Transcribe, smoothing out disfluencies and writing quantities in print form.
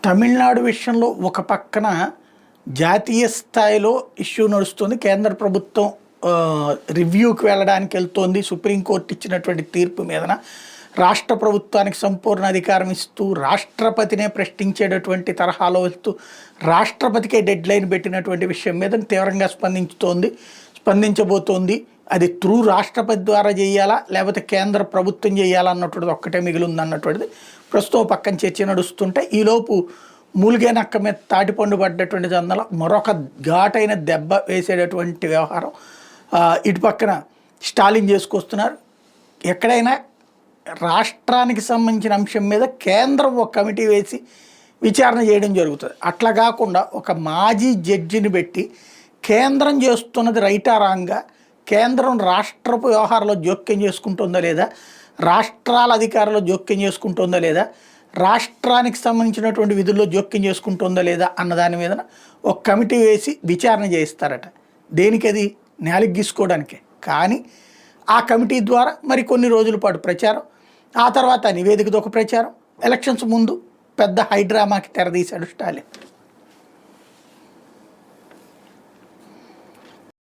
తమిళనాడు విషయంలో ఒక పక్కన జాతీయ స్థాయిలో ఇష్యూ నడుస్తుంది. కేంద్ర ప్రభుత్వం రివ్యూకి వెళ్ళడానికి వెళ్తోంది. సుప్రీంకోర్టు ఇచ్చినటువంటి తీర్పు మీదన రాష్ట్ర ప్రభుత్వానికి సంపూర్ణ అధికారం ఇస్తూ రాష్ట్రపతినే ప్రశ్నించేటటువంటి తరహాలో వెళ్తూ రాష్ట్రపతికే డెడ్ లైన్ పెట్టినటువంటి విషయం మీద తీవ్రంగా స్పందించబోతోంది. అది త్రూ రాష్ట్రపతి ద్వారా చేయాలా లేకపోతే కేంద్ర ప్రభుత్వం చేయాలా అన్నటువంటిది ఒక్కటే మిగిలి ఉందన్నటువంటిది ప్రస్తుతం పక్కన చర్చ నడుస్తుంటే, ఈలోపు మూలిగే నక్క మీద తాటిపండు పడ్డటువంటి జందల మరొక ఘాటైన దెబ్బ వేసేటటువంటి వ్యవహారం ఇటు పక్కన స్టాలిన్ చేసుకొస్తున్నారు. ఎక్కడైనా రాష్ట్రానికి సంబంధించిన అంశం మీద కేంద్రం ఒక కమిటీ వేసి విచారణ చేయడం జరుగుతుంది. అట్లా కాకుండా ఒక మాజీ జడ్జిని పెట్టి కేంద్రం చేస్తున్నది రైటా రాంగా, కేంద్రం రాష్ట్రపు వ్యవహారంలో జోక్యం చేసుకుంటుందా లేదా, రాష్ట్రాల అధికారంలో జోక్యం చేసుకుంటుందా లేదా, రాష్ట్రానికి సంబంధించినటువంటి విధుల్లో జోక్యం చేసుకుంటుందా లేదా అన్న దాని మీద ఒక కమిటీ వేసి విచారణ చేయిస్తారట. దేనికి? అది నేలకి గీసుకోవడానికే. కానీ ఆ కమిటీ ద్వారా మరి కొన్ని రోజుల పాటు ప్రచారం, ఆ తర్వాత నివేదికతో ఒక ప్రచారం, ఎలక్షన్స్ ముందు పెద్ద హైడ్రామాకి తెరదీశాడు స్టాలిన్.